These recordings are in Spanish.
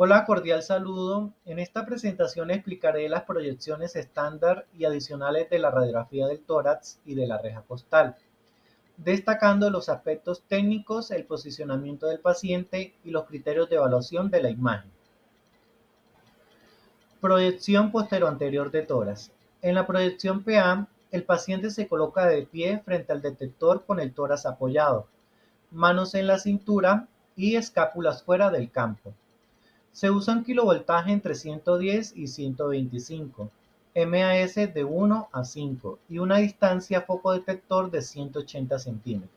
Hola, cordial saludo. En esta presentación explicaré las proyecciones estándar y adicionales de la radiografía del tórax y de la reja costal, destacando los aspectos técnicos, el posicionamiento del paciente y los criterios de evaluación de la imagen. Proyección posterior-anterior de tórax. En la proyección PA, el paciente se coloca de pie frente al detector con el tórax apoyado, manos en la cintura y escápulas fuera del campo. Se usa un kilovoltaje entre 110 y 125, MAS de 1 a 5 y una distancia foco detector de 180 centímetros.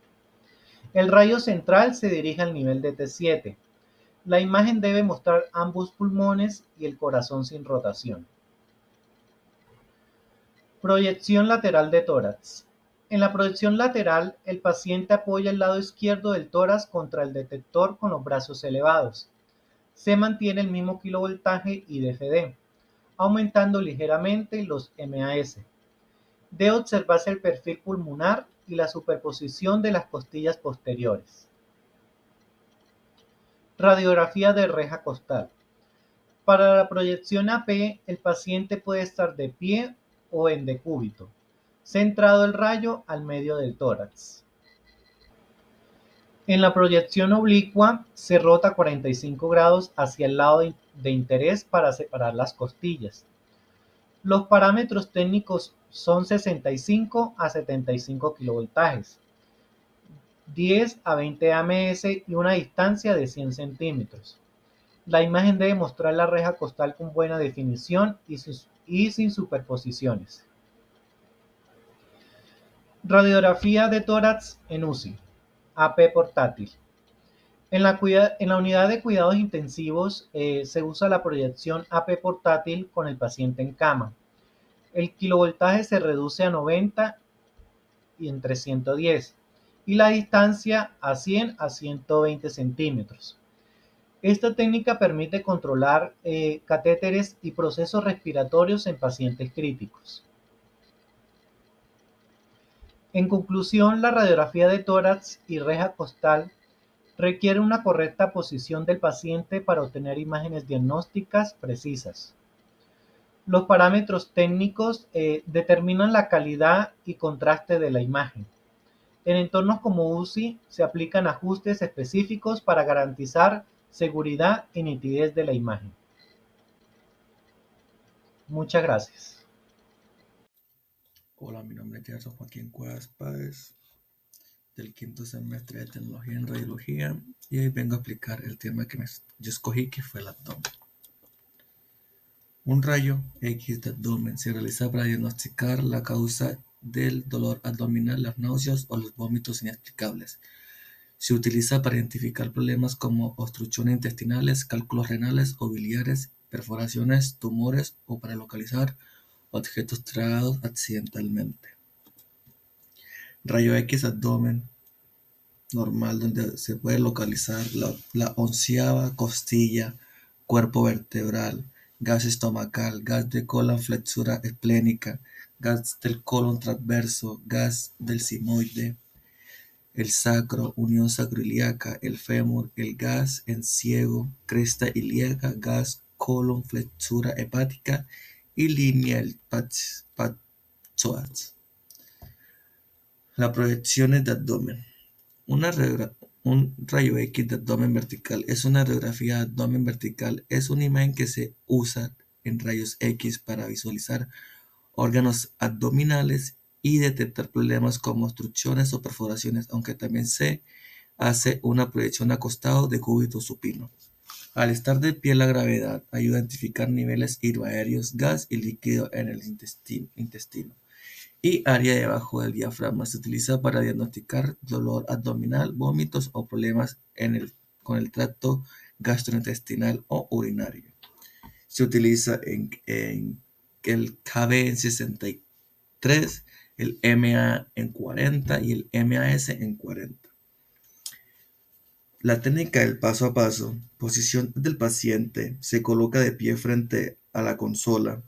El rayo central se dirige al nivel de T7. La imagen debe mostrar ambos pulmones y el corazón sin rotación. Proyección lateral de tórax. En la proyección lateral, el paciente apoya el lado izquierdo del tórax contra el detector con los brazos elevados. Se mantiene el mismo kilovoltaje y DFD, aumentando ligeramente los MAS. Debe observarse el perfil pulmonar y la superposición de las costillas posteriores. Radiografía de reja costal. Para la proyección AP, el paciente puede estar de pie o en decúbito, centrado el rayo al medio del tórax. En la proyección oblicua, se rota 45 grados hacia el lado de interés para separar las costillas. Los parámetros técnicos son 65 a 75 kilovoltajes, 10 a 20 AMS y una distancia de 100 centímetros. La imagen debe mostrar la reja costal con buena definición y sin superposiciones. Radiografía de tórax en UCI, AP portátil. En la unidad de cuidados intensivos se usa la proyección AP portátil con el paciente en cama. El kilovoltaje se reduce a 90 y entre 110 y la distancia a 100 a 120 centímetros. Esta técnica permite controlar catéteres y procesos respiratorios en pacientes críticos. En conclusión, la radiografía de tórax y reja costal requiere una correcta posición del paciente para obtener imágenes diagnósticas precisas. Los parámetros técnicos determinan la calidad y contraste de la imagen. En entornos como UCI se aplican ajustes específicos para garantizar seguridad y nitidez de la imagen. Muchas gracias. Hola, mi nombre es Gerson Joaquín Cuevas Páez, del quinto semestre de Tecnología en Radiología, y hoy vengo a explicar el tema que yo escogí, que fue el abdomen. Un rayo X de abdomen se realiza para diagnosticar la causa del dolor abdominal, las náuseas o los vómitos inexplicables. Se utiliza para identificar problemas como obstrucciones intestinales, cálculos renales o biliares, perforaciones, tumores o para localizar objetos tragados accidentalmente. Rayo X abdomen normal, donde se puede localizar la onceava costilla, cuerpo vertebral, gas estomacal, gas de colon, flexura esplénica, gas del colon transverso, gas del sigmoide, el sacro, unión sacroiliaca, el fémur, el gas en ciego, cresta ilíaca, gas colon, flexura hepática y lineal psoas. Las proyecciones de abdomen. Un rayo X de abdomen vertical es una radiografía de abdomen vertical. Es una imagen que se usa en rayos X para visualizar órganos abdominales y detectar problemas como obstrucciones o perforaciones, aunque también se hace una proyección acostado de cúbito supino. Al estar de pie, la gravedad ayuda a identificar niveles hidroaéreos, gas y líquido en el intestino y área debajo del diafragma. Se utiliza para diagnosticar dolor abdominal, vómitos o problemas con el tracto gastrointestinal o urinario. Se utiliza en el KB en 63, el MA en 40 y el MAS en 40. La técnica del paso a paso. Posición del paciente. Se coloca de pie frente a la consola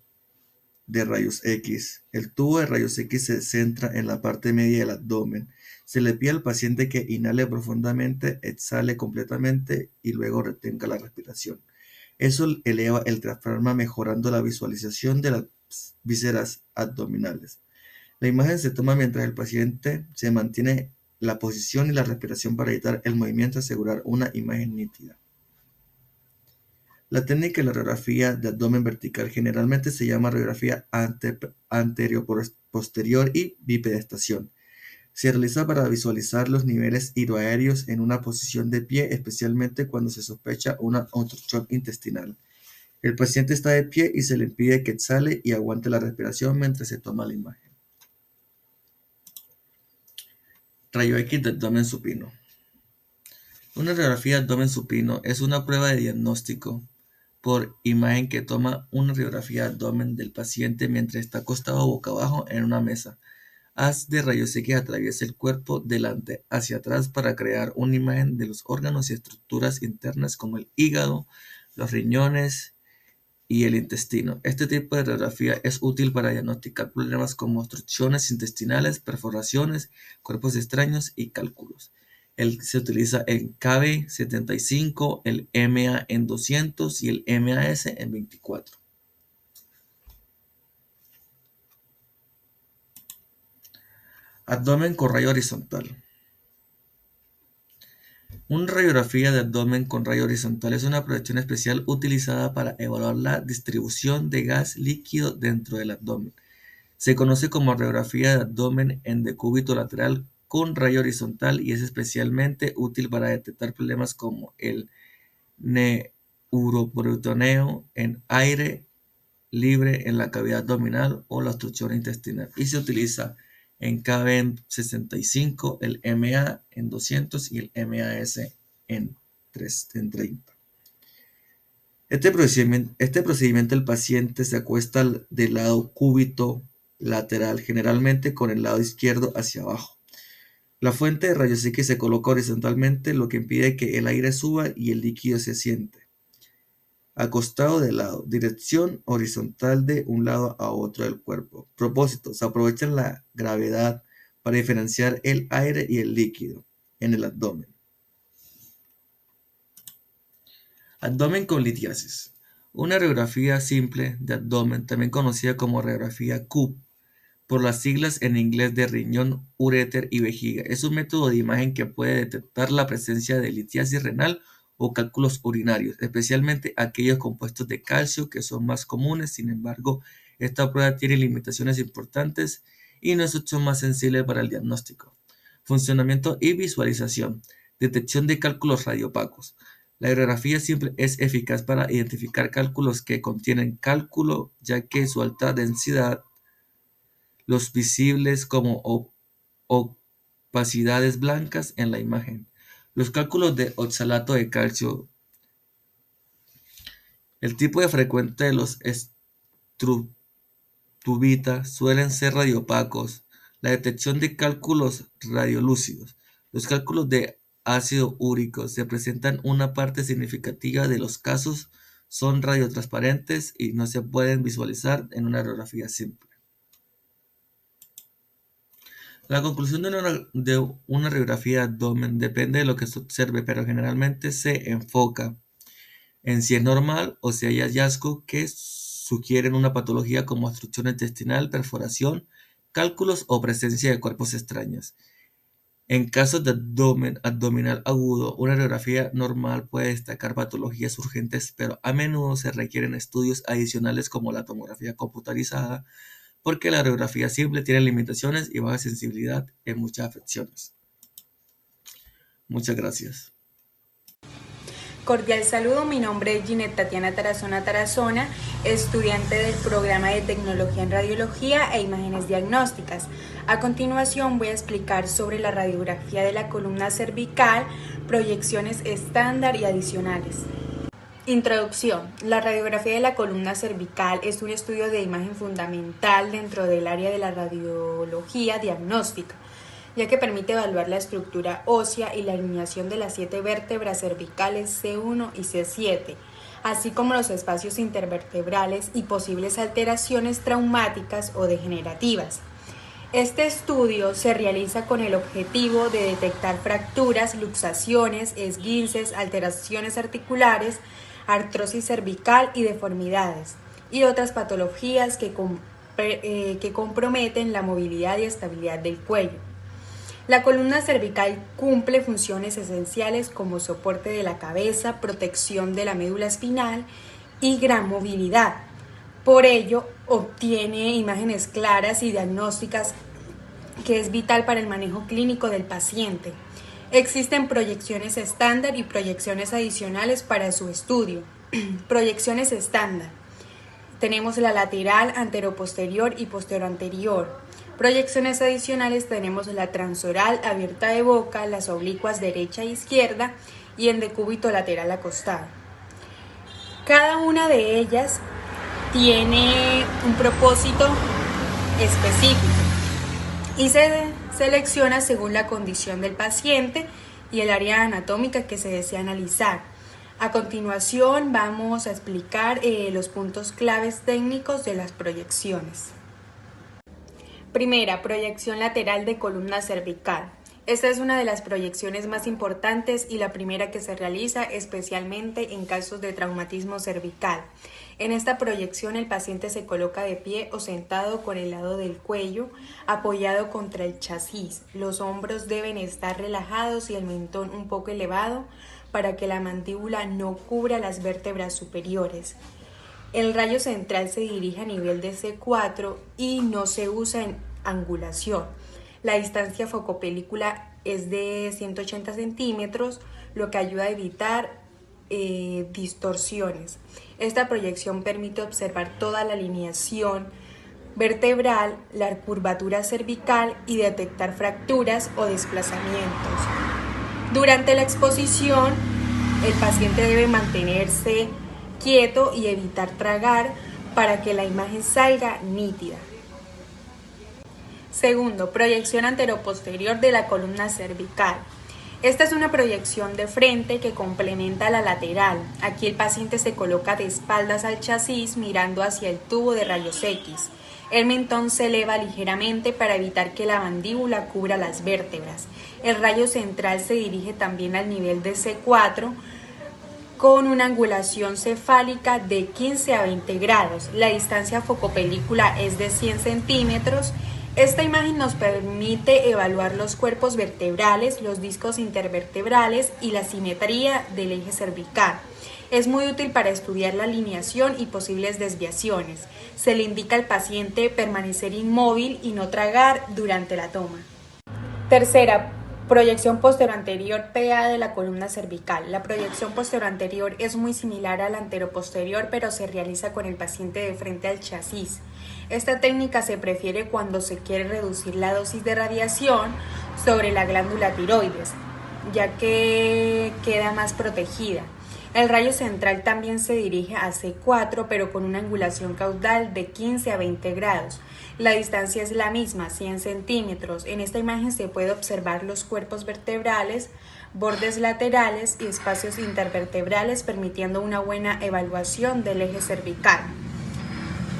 de rayos X. El tubo de rayos X se centra en la parte media del abdomen. Se le pide al paciente que inhale profundamente, exhale completamente y luego retenga la respiración. Eso eleva el diafragma mejorando la visualización de las vísceras abdominales. La imagen se toma mientras el paciente se mantiene la posición y la respiración para evitar el movimiento y asegurar una imagen nítida. La técnica de la radiografía de abdomen vertical generalmente se llama radiografía anterior-posterior y bipedestación. Se realiza para visualizar los niveles hidroaéreos en una posición de pie, especialmente cuando se sospecha una obstrucción intestinal. El paciente está de pie y se le pide que exhale y aguante la respiración mientras se toma la imagen. Rayo X de abdomen supino. Una radiografía de abdomen supino es una prueba de diagnóstico por imagen que toma una radiografía de abdomen del paciente mientras está acostado boca abajo en una mesa. Haz de rayos X atraviesa el cuerpo delante hacia atrás para crear una imagen de los órganos y estructuras internas como el hígado, los riñones y el intestino. Este tipo de radiografía es útil para diagnosticar problemas como obstrucciones intestinales, perforaciones, cuerpos extraños y cálculos. Se utiliza el KB75, el MA en 200 y el MAS en 24. Abdomen con rayo horizontal. Una radiografía de abdomen con rayo horizontal es una proyección especial utilizada para evaluar la distribución de gas líquido dentro del abdomen. Se conoce como radiografía de abdomen en decúbito lateral con rayo horizontal y es especialmente útil para detectar problemas como el neuroperitoneo en aire libre en la cavidad abdominal o la obstrucción intestinal. Y se utiliza en KB en 65, el MA en 200 y el MAS en 30. Este procedimiento el paciente se acuesta del lado cúbito lateral, generalmente con el lado izquierdo hacia abajo. La fuente de rayos X se coloca horizontalmente, lo que impide que el aire suba y el líquido se asiente. Acostado de lado, dirección horizontal de un lado a otro del cuerpo. Propósito, se aprovecha la gravedad para diferenciar el aire y el líquido en el abdomen. Abdomen con litiasis. Una radiografía simple de abdomen, también conocida como radiografía CUP, por las siglas en inglés de riñón, uréter y vejiga. Es un método de imagen que puede detectar la presencia de litiasis renal o cálculos urinarios, especialmente aquellos compuestos de calcio que son más comunes. Sin embargo, esta prueba tiene limitaciones importantes y no es mucho más sensible para el diagnóstico. Funcionamiento y visualización. Detección de cálculos radiopacos. La radiografía simple es eficaz para identificar cálculos que contienen cálculo, ya que su alta densidad los visibles como opacidades blancas en la imagen. Los cálculos de oxalato de calcio. El tipo de frecuencia de los estructubitas suelen ser radiopacos. La detección de cálculos radiolúcidos. Los cálculos de ácido úrico se presentan una parte significativa de los casos, son radiotransparentes y no se pueden visualizar en una radiografía simple. La conclusión de una radiografía de abdomen depende de lo que se observe, pero generalmente se enfoca en si es normal o si hay hallazgos que sugieren una patología como obstrucción intestinal, perforación, cálculos o presencia de cuerpos extraños. En casos de abdomen abdominal agudo, una radiografía normal puede destacar patologías urgentes, pero a menudo se requieren estudios adicionales como la tomografía computarizada, porque la radiografía simple tiene limitaciones y baja sensibilidad en muchas afecciones. Muchas gracias. Cordial saludo, mi nombre es Ginette Tatiana Tarazona, estudiante del programa de Tecnología en Radiología e Imágenes Diagnósticas. A continuación voy a explicar sobre la radiografía de la columna cervical, proyecciones estándar y adicionales. Introducción. La radiografía de la columna cervical es un estudio de imagen fundamental dentro del área de la radiología diagnóstica, ya que permite evaluar la estructura ósea y la alineación de las 7 vértebras cervicales C1 y C7, así como los espacios intervertebrales y posibles alteraciones traumáticas o degenerativas. Este estudio se realiza con el objetivo de detectar fracturas, luxaciones, esguinces, alteraciones articulares, artrosis cervical y deformidades, y otras patologías que comprometen la movilidad y estabilidad del cuello. La columna cervical cumple funciones esenciales como soporte de la cabeza, protección de la médula espinal y gran movilidad. Por ello, obtiene imágenes claras y diagnósticas que es vital para el manejo clínico del paciente. Existen proyecciones estándar y proyecciones adicionales para su estudio. Proyecciones estándar. Tenemos la lateral, anteroposterior y posteroanterior. Proyecciones adicionales tenemos la transoral, abierta de boca, las oblicuas derecha e izquierda y en decúbito lateral acostado. Cada una de ellas tiene un propósito específico y se selecciona según la condición del paciente y el área anatómica que se desea analizar. A continuación vamos a explicar los puntos claves técnicos de las proyecciones. Primera, proyección lateral de columna cervical. Esta es una de las proyecciones más importantes y la primera que se realiza especialmente en casos de traumatismo cervical. En esta proyección el paciente se coloca de pie o sentado con el lado del cuello apoyado contra el chasis. Los hombros deben estar relajados y el mentón un poco elevado para que la mandíbula no cubra las vértebras superiores. El rayo central se dirige a nivel de C4 y no se usa en angulación. La distancia focopelícula es de 180 centímetros, lo que ayuda a evitar distorsiones. Esta proyección permite observar toda la alineación vertebral, la curvatura cervical y detectar fracturas o desplazamientos. Durante la exposición, el paciente debe mantenerse quieto y evitar tragar para que la imagen salga nítida. Segundo, proyección anteroposterior de la columna cervical. Esta es una proyección de frente que complementa la lateral. Aquí el paciente se coloca de espaldas al chasis mirando hacia el tubo de rayos X. El mentón se eleva ligeramente para evitar que la mandíbula cubra las vértebras. El rayo central se dirige también al nivel de C4 con una angulación cefálica de 15 a 20 grados. La distancia focopelícula es de 100 centímetros. Esta imagen nos permite evaluar los cuerpos vertebrales, los discos intervertebrales y la simetría del eje cervical. Es muy útil para estudiar la alineación y posibles desviaciones. Se le indica al paciente permanecer inmóvil y no tragar durante la toma. Tercera, proyección posteroanterior PA de la columna cervical. La proyección posteroanterior es muy similar a la anteroposterior, pero se realiza con el paciente de frente al chasis. Esta técnica se prefiere cuando se quiere reducir la dosis de radiación sobre la glándula tiroides, ya que queda más protegida. El rayo central también se dirige a C4, pero con una angulación caudal de 15 a 20 grados. La distancia es la misma, 100 centímetros. En esta imagen se puede observar los cuerpos vertebrales, bordes laterales y espacios intervertebrales, permitiendo una buena evaluación del eje cervical.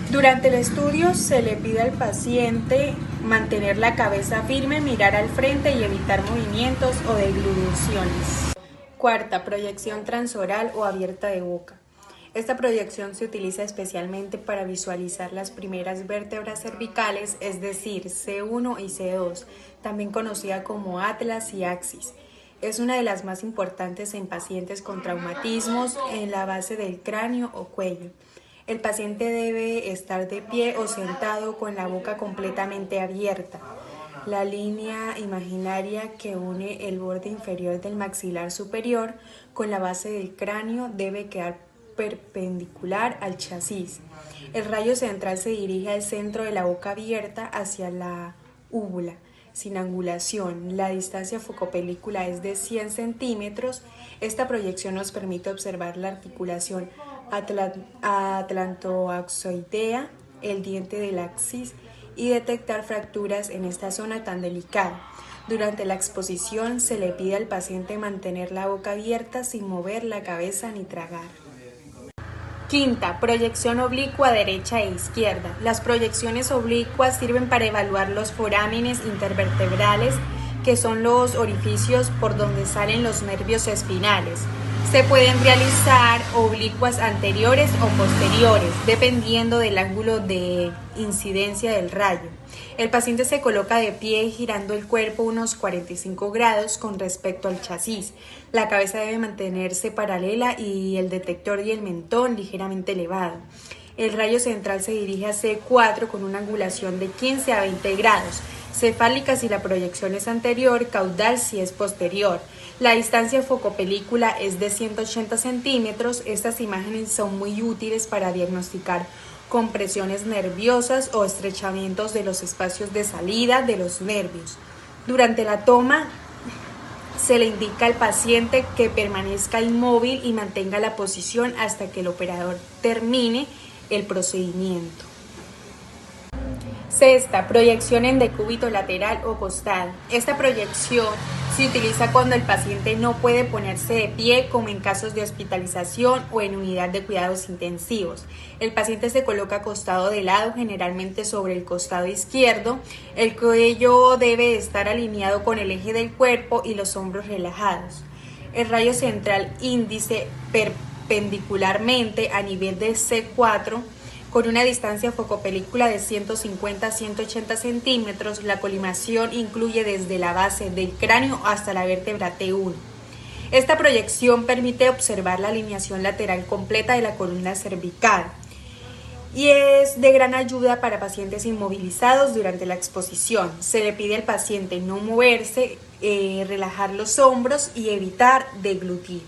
Durante el estudio se le pide al paciente mantener la cabeza firme, mirar al frente y evitar movimientos o degluciones. Cuarta, proyección transoral o abierta de boca. Esta proyección se utiliza especialmente para visualizar las primeras vértebras cervicales, es decir, C1 y C2, también conocida como atlas y axis. Es una de las más importantes en pacientes con traumatismos en la base del cráneo o cuello. El paciente debe estar de pie o sentado con la boca completamente abierta. La línea imaginaria que une el borde inferior del maxilar superior con la base del cráneo debe quedar perpendicular al chasis. El rayo central se dirige al centro de la boca abierta hacia la úvula, sin angulación. La distancia focopelícula es de 100 centímetros. Esta proyección nos permite observar la articulación atlantoaxoidea, el diente del axis, y detectar fracturas en esta zona tan delicada. Durante la exposición se le pide al paciente mantener la boca abierta sin mover la cabeza ni tragar. Quinta, proyección oblicua derecha e izquierda. Las proyecciones oblicuas sirven para evaluar los forámenes intervertebrales, que son los orificios por donde salen los nervios espinales. Se pueden realizar oblicuas anteriores o posteriores, dependiendo del ángulo de incidencia del rayo. El paciente se coloca de pie girando el cuerpo unos 45 grados con respecto al chasis. La cabeza debe mantenerse paralela y el detector y el mentón ligeramente elevado. El rayo central se dirige a C4 con una angulación de 15 a 20 grados. Cefálica si la proyección es anterior, caudal si es posterior. La distancia focopelícula es de 180 centímetros. Estas imágenes son muy útiles para diagnosticar compresiones nerviosas o estrechamientos de los espacios de salida de los nervios. Durante la toma se le indica al paciente que permanezca inmóvil y mantenga la posición hasta que el operador termine el procedimiento. Sexta, proyección en decúbito lateral o costal. Esta proyección se utiliza cuando el paciente no puede ponerse de pie, como en casos de hospitalización o en unidad de cuidados intensivos. El paciente se coloca acostado de lado, generalmente sobre el costado izquierdo. El cuello debe estar alineado con el eje del cuerpo y los hombros relajados. El rayo central índice perpendicularmente a nivel de C4 con una distancia focopelícula de 150 a 180 centímetros. La colimación incluye desde la base del cráneo hasta la vértebra T1. Esta proyección permite observar la alineación lateral completa de la columna cervical y es de gran ayuda para pacientes inmovilizados durante la exposición. Se le pide al paciente no moverse, relajar los hombros y evitar deglutir.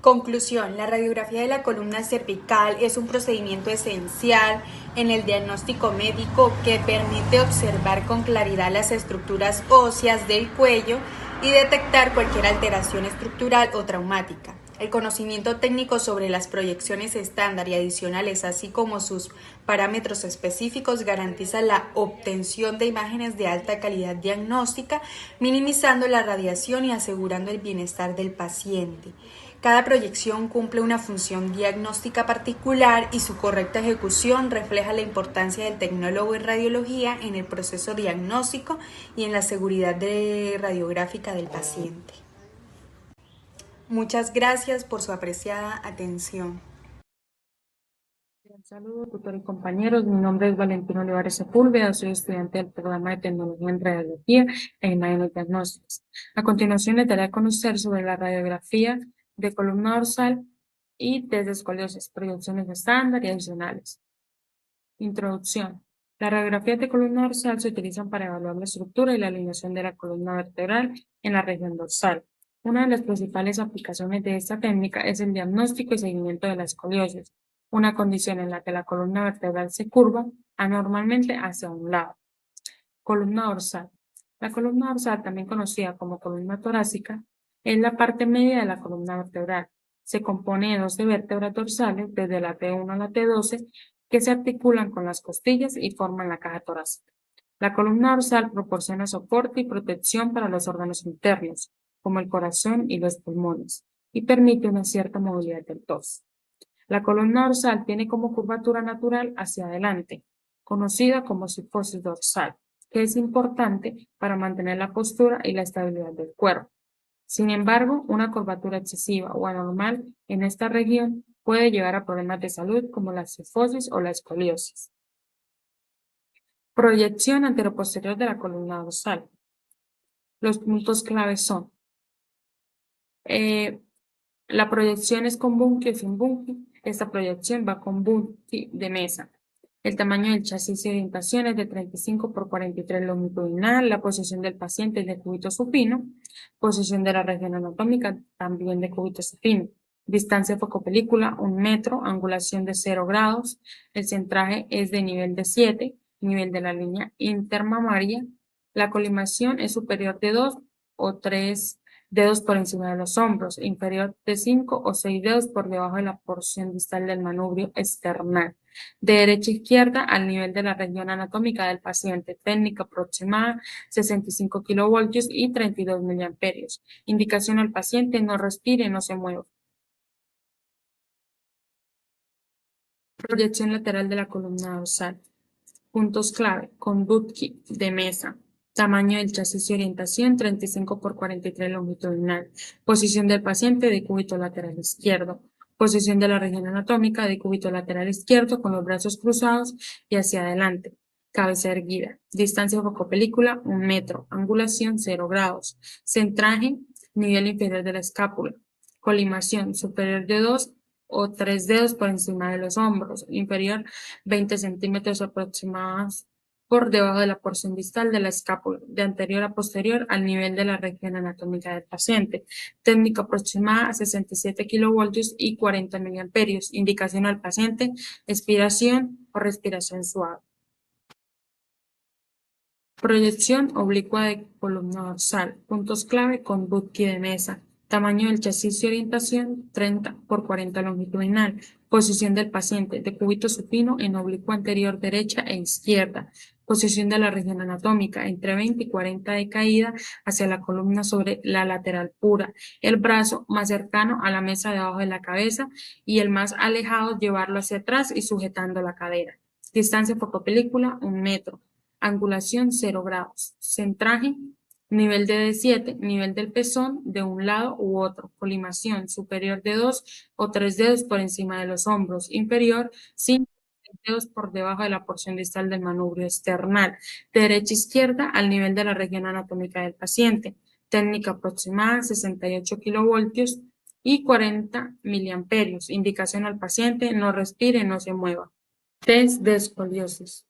Conclusión: la radiografía de la columna cervical es un procedimiento esencial en el diagnóstico médico que permite observar con claridad las estructuras óseas del cuello y detectar cualquier alteración estructural o traumática. El conocimiento técnico sobre las proyecciones estándar y adicionales, así como sus parámetros específicos, garantiza la obtención de imágenes de alta calidad diagnóstica, minimizando la radiación y asegurando el bienestar del paciente. Cada proyección cumple una función diagnóstica particular y su correcta ejecución refleja la importancia del tecnólogo en radiología en el proceso diagnóstico y en la seguridad radiográfica del paciente. Muchas gracias por su apreciada atención. Saludos, tutor y compañeros. Mi nombre es Valentina Olivares Sepúlveda, soy estudiante del programa de Tecnología en Radiología e Imágenes Diagnósticas. A continuación, les daré a conocer sobre la radiografía de columna dorsal y test de escoliosis, proyecciones estándar y adicionales. Introducción. Las radiografías de columna dorsal se utilizan para evaluar la estructura y la alineación de la columna vertebral en la región dorsal. Una de las principales aplicaciones de esta técnica es el diagnóstico y seguimiento de la escoliosis, una condición en la que la columna vertebral se curva anormalmente hacia un lado. Columna dorsal. La columna dorsal, también conocida como columna torácica, es la parte media de la columna vertebral. Se compone de 12 vértebras dorsales, desde la T1 a la T12, que se articulan con las costillas y forman la caja torácica. La columna dorsal proporciona soporte y protección para los órganos internos, como el corazón y los pulmones, y permite una cierta movilidad del torso. La columna dorsal tiene como curvatura natural hacia adelante, conocida como cifosis dorsal, que es importante para mantener la postura y la estabilidad del cuerpo. Sin embargo, una curvatura excesiva o anormal en esta región puede llevar a problemas de salud como la cifosis o la escoliosis. Proyección anteroposterior de la columna dorsal. Los puntos claves son la proyección es con Bunge o sin Bunge. Esta proyección va con Bunge de mesa. El tamaño del chasis y orientación es de 35 por 43 longitudinal. La posición del paciente es de cúbito supino. Posición de la región anatómica también de cúbito supino. Distancia focopelícula 1 metro. Angulación de 0 grados. El centraje es de nivel de 7. Nivel de la línea intermamaria. La colimación es superior de 2 o 3 dedos por encima de los hombros, inferior de 5 o 6 dedos por debajo de la porción distal del manubrio esternal. De derecha a izquierda al nivel de la región anatómica del paciente. Técnica aproximada 65 kilovoltios y 32 miliamperios. Indicación al paciente: no respire, no se mueva. Proyección lateral de la columna dorsal. Puntos clave: con Budke de mesa. Tamaño del chasis y orientación 35 por 43 longitudinal. Posición del paciente de cúbito lateral izquierdo. Posición de la región anatómica de cúbito lateral izquierdo con los brazos cruzados y hacia adelante. Cabeza erguida. Distancia focopelícula 1 metro. Angulación 0 grados. Centraje nivel inferior de la escápula. Colimación superior de 2 o 3 dedos por encima de los hombros. Inferior 20 centímetros aproximados por debajo de la porción distal de la escápula, de anterior a posterior al nivel de la región anatómica del paciente. Técnica aproximada a 67 kilovoltios y 40 miliamperios. Indicación al paciente, expiración o respiración suave. Proyección oblicua de columna dorsal. Puntos clave con Budki de mesa. Tamaño del chasis y orientación 30 por 40 longitudinal. Posición del paciente de cúbito supino en oblicuo anterior derecha e izquierda. Posición de la región anatómica entre 20 y 40 de caída hacia la columna sobre la lateral pura. El brazo más cercano a la mesa debajo de la cabeza y el más alejado llevarlo hacia atrás y sujetando la cadera. Distancia focopelícula 1 metro. Angulación 0 grados. Centraje, nivel de D7, nivel del pezón de un lado u otro. Colimación superior de 2 o 3 dedos por encima de los hombros. Inferior 5 dedos por debajo de la porción distal del manubrio external. Derecha-izquierda al nivel de la región anatómica del paciente. Técnica aproximada 68 kilovoltios y 40 miliamperios. Indicación al paciente, no respire, no se mueva. Test de escoliosis.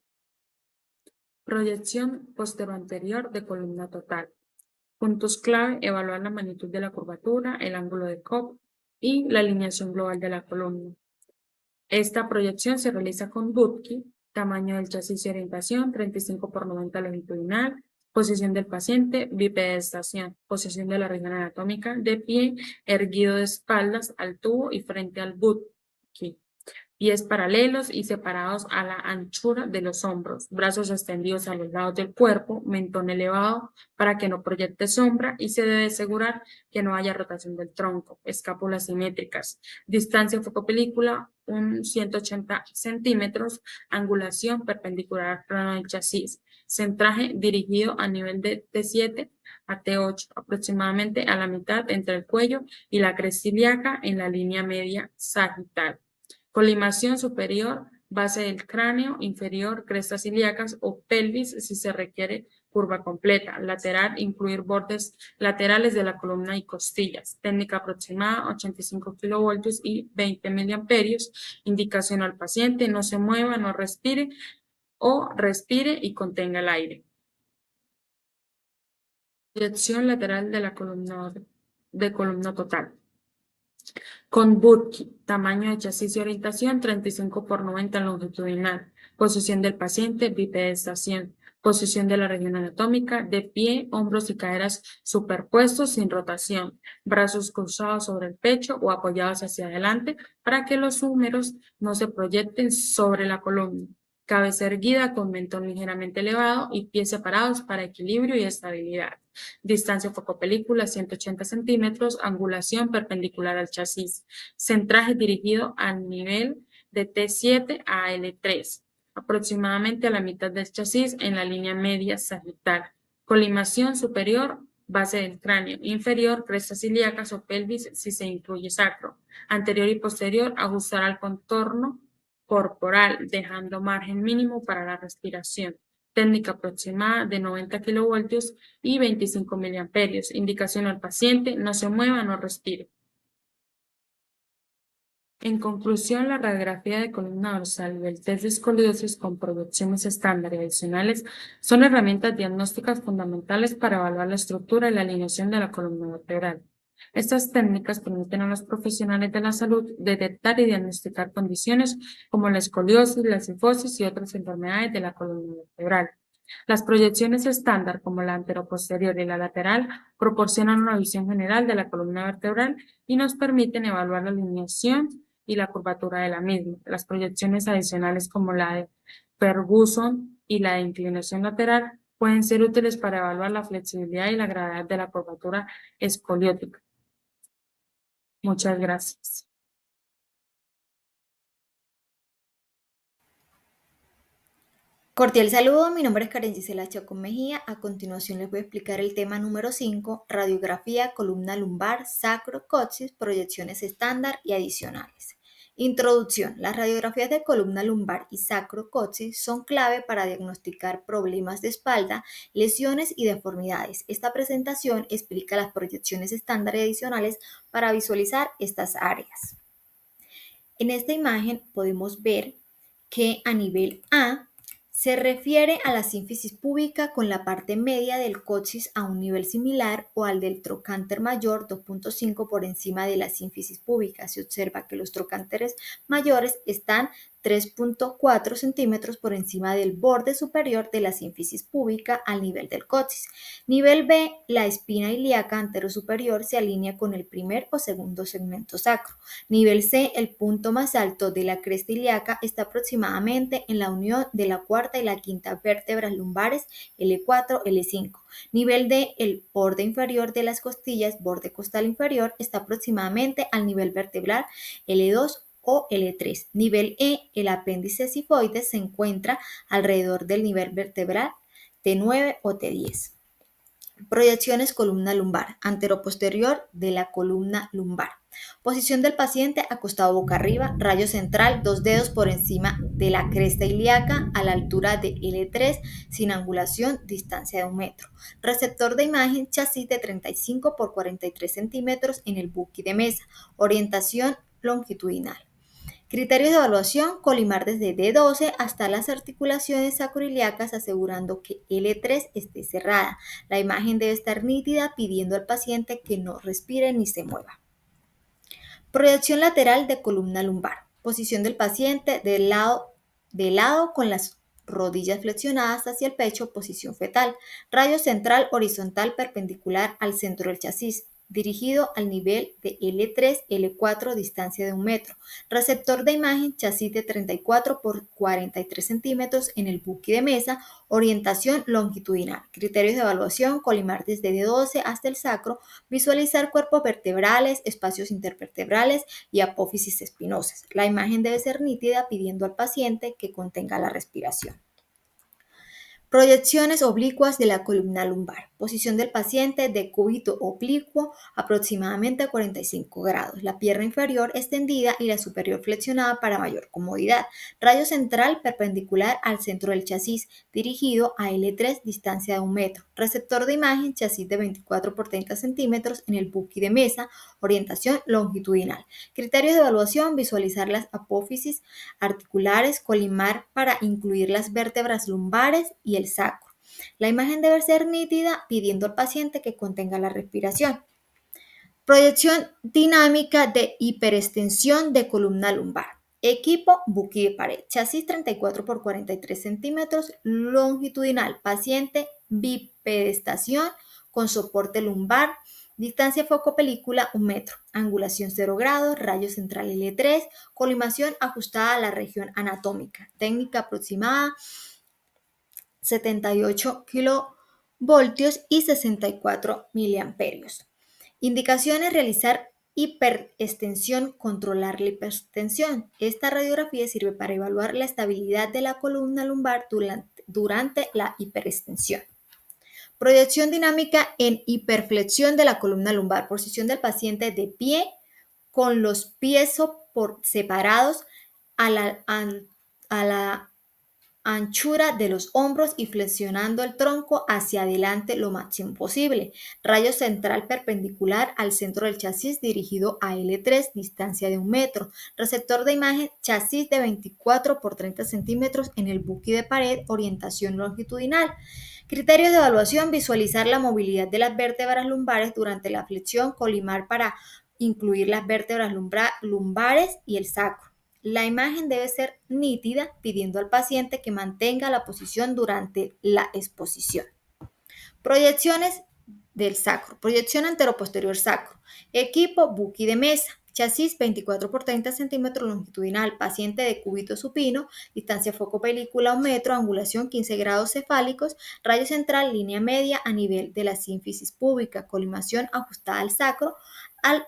Proyección posteroanterior de columna total. Puntos clave: evaluar la magnitud de la curvatura, el ángulo de Cobb y la alineación global de la columna. Esta proyección se realiza con Budki, tamaño del chasis y orientación 35 por 90 longitudinal, posición del paciente, bipedestación, posición de la región anatómica, de pie, erguido de espaldas al tubo y frente al Budki. Pies paralelos y separados a la anchura de los hombros, brazos extendidos a los lados del cuerpo, mentón elevado para que no proyecte sombra y se debe asegurar que no haya rotación del tronco, escápulas simétricas, distancia focopelícula 180 centímetros, angulación perpendicular al plano del chasis, centraje dirigido a nivel de T7 a T8, aproximadamente a la mitad entre el cuello y la cresta ilíaca en la línea media sagital. Colimación superior, base del cráneo, inferior, crestas ilíacas o pelvis si se requiere curva completa. Lateral, incluir bordes laterales de la columna y costillas. Técnica aproximada, 85 kilovoltios y 20 miliamperios. Indicación al paciente, no se mueva, no respire o respire y contenga el aire. Dirección lateral de la columna total. Con Budki, tamaño de chasis y orientación 35 por 90 longitudinal. Posición del paciente, bipedestación. Posición de la región anatómica, de pie, hombros y caderas superpuestos sin rotación. Brazos cruzados sobre el pecho o apoyados hacia adelante para que los húmeros no se proyecten sobre la columna. Cabeza erguida con mentón ligeramente elevado y pies separados para equilibrio y estabilidad. Distancia focopelícula 180 centímetros, angulación perpendicular al chasis. Centraje dirigido al nivel de T7 a L3, aproximadamente a la mitad del chasis en la línea media sagital. Colimación superior, base del cráneo. Inferior, crestas ilíacas o pelvis si se incluye sacro. Anterior y posterior, ajustar al contorno corporal, dejando margen mínimo para la respiración. Técnica aproximada de 90 kilovoltios y 25 miliamperios. Indicación al paciente, no se mueva, no respire. En conclusión, la radiografía de columna dorsal y el test de escoliosis con proyecciones estándar y adicionales son herramientas diagnósticas fundamentales para evaluar la estructura y la alineación de la columna vertebral. Estas técnicas permiten a los profesionales de la salud detectar y diagnosticar condiciones como la escoliosis, la cifosis y otras enfermedades de la columna vertebral. Las proyecciones estándar, como la anteroposterior y la lateral, proporcionan una visión general de la columna vertebral y nos permiten evaluar la alineación y la curvatura de la misma. Las proyecciones adicionales, como la de Ferguson y la de inclinación lateral, pueden ser útiles para evaluar la flexibilidad y la gravedad de la curvatura escoliótica. Muchas gracias. Cordial saludo, mi nombre es Karen Gisela Chacón Mejía. A continuación les voy a explicar el tema número 5, radiografía, columna lumbar, sacro, coxis, proyecciones estándar y adicionales. Introducción. Las radiografías de columna lumbar y sacro, coxis son clave para diagnosticar problemas de espalda, lesiones y deformidades. Esta presentación explica las proyecciones estándar y adicionales para visualizar estas áreas. En esta imagen podemos ver que a nivel A se refiere a la sínfisis púbica con la parte media del coxis a un nivel similar o al del trocánter mayor 2.5 por encima de la sínfisis púbica. Se observa que los trocánteres mayores están 3.4 centímetros por encima del borde superior de la sínfisis púbica al nivel del coxis. Nivel B, la espina ilíaca anterosuperior se alinea con el primer o segundo segmento sacro. Nivel C, el punto más alto de la cresta ilíaca está aproximadamente en la unión de la cuarta y la quinta vértebras lumbares L4, L5. Nivel D, el borde inferior de las costillas, borde costal inferior, está aproximadamente al nivel vertebral L2 o L3. Nivel E, el apéndice cifoides se encuentra alrededor del nivel vertebral T9 o T10. Proyecciones columna lumbar, anteroposterior de la columna lumbar. Posición del paciente acostado boca arriba, rayo central, 2 dedos por encima de la cresta ilíaca a la altura de L3, sin angulación, distancia de 1 metro. Receptor de imagen, chasis de 35 por 43 centímetros en el buqui de mesa. Orientación longitudinal. Criterios de evaluación, colimar desde D12 hasta las articulaciones sacroiliacas asegurando que L3 esté cerrada. La imagen debe estar nítida pidiendo al paciente que no respire ni se mueva. Proyección lateral de columna lumbar. Posición del paciente de lado con las rodillas flexionadas hacia el pecho, posición fetal. Rayo central horizontal perpendicular al centro del chasis, dirigido al nivel de L3, L4, distancia de 1 metro. Receptor de imagen, chasis de 34 por 43 centímetros en el buqui de mesa. Orientación longitudinal. Criterios de evaluación, colimar desde D12 hasta el sacro. Visualizar cuerpos vertebrales, espacios intervertebrales y apófisis espinosas. La imagen debe ser nítida pidiendo al paciente que contenga la respiración. Proyecciones oblicuas de la columna lumbar. Posición del paciente de cúbito oblicuo aproximadamente 45 grados. La pierna inferior extendida y la superior flexionada para mayor comodidad. Rayo central perpendicular al centro del chasis, dirigido a L3, distancia de 1 metro. Receptor de imagen, chasis de 24 por 30 centímetros en el buqui de mesa. Orientación longitudinal. Criterios de evaluación, visualizar las apófisis articulares, colimar para incluir las vértebras lumbares y el sacro. La imagen debe ser nítida pidiendo al paciente que contenga la respiración. Proyección dinámica de hiperextensión de columna lumbar. Equipo buqui de pared. Chasis 34 por 43 centímetros longitudinal. Paciente bipedestación con soporte lumbar. Distancia foco película 1 metro. Angulación 0 grados. Rayo central L3. Colimación ajustada a la región anatómica. Técnica aproximada 78 kilovoltios y 64 miliamperios. Indicaciones: realizar hiperextensión, controlar la hipertensión. Esta radiografía sirve para evaluar la estabilidad de la columna lumbar durante la hiperextensión. Proyección dinámica en hiperflexión de la columna lumbar. Posición del paciente de pie con los pies separados a la anchura de los hombros y flexionando el tronco hacia adelante lo máximo posible. Rayo central perpendicular al centro del chasis dirigido a L3, distancia de 1 metro. Receptor de imagen, chasis de 24 por 30 centímetros en el buqui de pared, orientación longitudinal. Criterios de evaluación, visualizar la movilidad de las vértebras lumbares durante la flexión, colimar para incluir las vértebras lumbares y el sacro. La imagen debe ser nítida, pidiendo al paciente que mantenga la posición durante la exposición. Proyecciones del sacro. Proyección anteroposterior sacro. Equipo buqui de mesa. Chasis 24 por 30 centímetros longitudinal. Paciente de cúbito supino. Distancia foco película 1 metro. Angulación 15 grados cefálicos. Rayo central, línea media a nivel de la sínfisis púbica. Colimación ajustada al sacro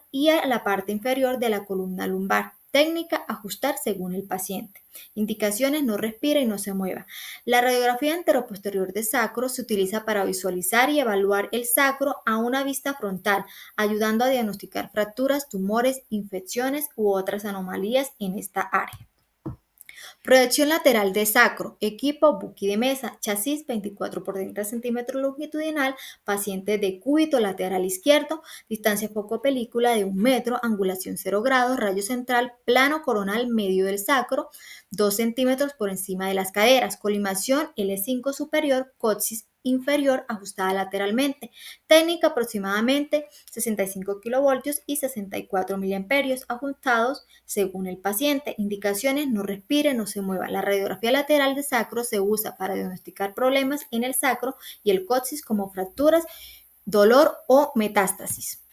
y a la parte inferior de la columna lumbar. Técnica, ajustar según el paciente. Indicaciones, no respire y no se mueva. La radiografía anteroposterior de sacro se utiliza para visualizar y evaluar el sacro a una vista frontal, ayudando a diagnosticar fracturas, tumores, infecciones u otras anomalías en esta área. Proyección lateral de sacro, equipo Buki de mesa, chasis 24 por 30 centímetros longitudinal, paciente de cúbito lateral izquierdo, distancia foco película de 1 metro, angulación 0 grados, rayo central, plano coronal medio del sacro, 2 centímetros por encima de las caderas, colimación L5 superior, coxis inferior ajustada lateralmente. Técnica aproximadamente 65 kilovoltios y 64 miliamperios ajustados según el paciente. Indicaciones, no respire, no se mueva. La radiografía lateral de sacro se usa para diagnosticar problemas en el sacro y el coxis como fracturas, dolor o metástasis.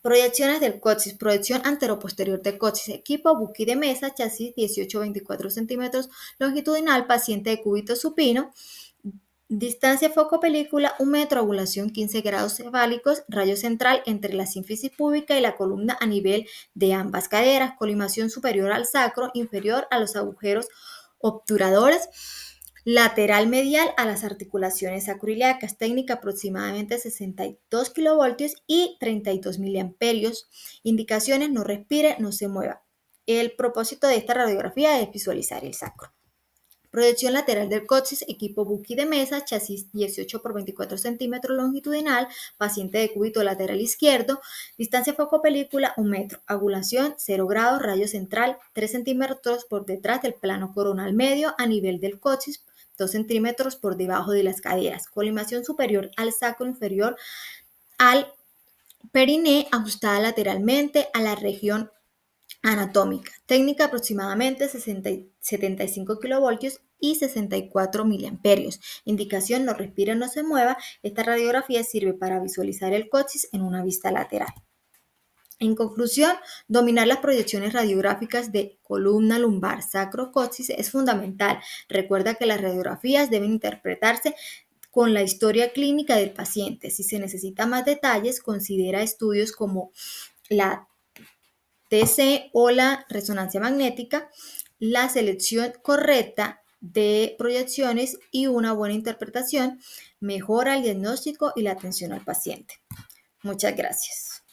Proyecciones del coxis, proyección anteroposterior de coxis, equipo Buki de mesa, chasis 18-24 centímetros longitudinal, paciente de cúbito supino, distancia foco película 1 metro, angulación 15 grados cefálicos, rayo central entre la sínfisis púbica y la columna a nivel de ambas caderas, colimación superior al sacro, inferior a los agujeros obturadores, lateral medial a las articulaciones sacroiliacas, técnica aproximadamente 62 kilovoltios y 32 miliamperios. Indicaciones, no respire, no se mueva. El propósito de esta radiografía es visualizar el sacro. Proyección lateral del coxis, equipo Buki de mesa, chasis 18 por 24 centímetros longitudinal, paciente de cúbito lateral izquierdo, distancia foco película 1 metro, angulación 0 grados, rayo central 3 centímetros por detrás del plano coronal medio a nivel del coxis, 2 centímetros por debajo de las caderas, colimación superior al sacro, inferior al periné, ajustada lateralmente a la región anatómica. Técnica aproximadamente 75 kilovoltios y 64 miliamperios. Indicación, no respire, no se mueva. Esta radiografía sirve para visualizar el coxis en una vista lateral. En conclusión, dominar las proyecciones radiográficas de columna lumbar, sacro, coxis es fundamental. Recuerda que las radiografías deben interpretarse con la historia clínica del paciente. Si se necesita más detalles, considera estudios como la TC o la resonancia magnética, la selección correcta de proyecciones y una buena interpretación mejora el diagnóstico y la atención al paciente. Muchas gracias.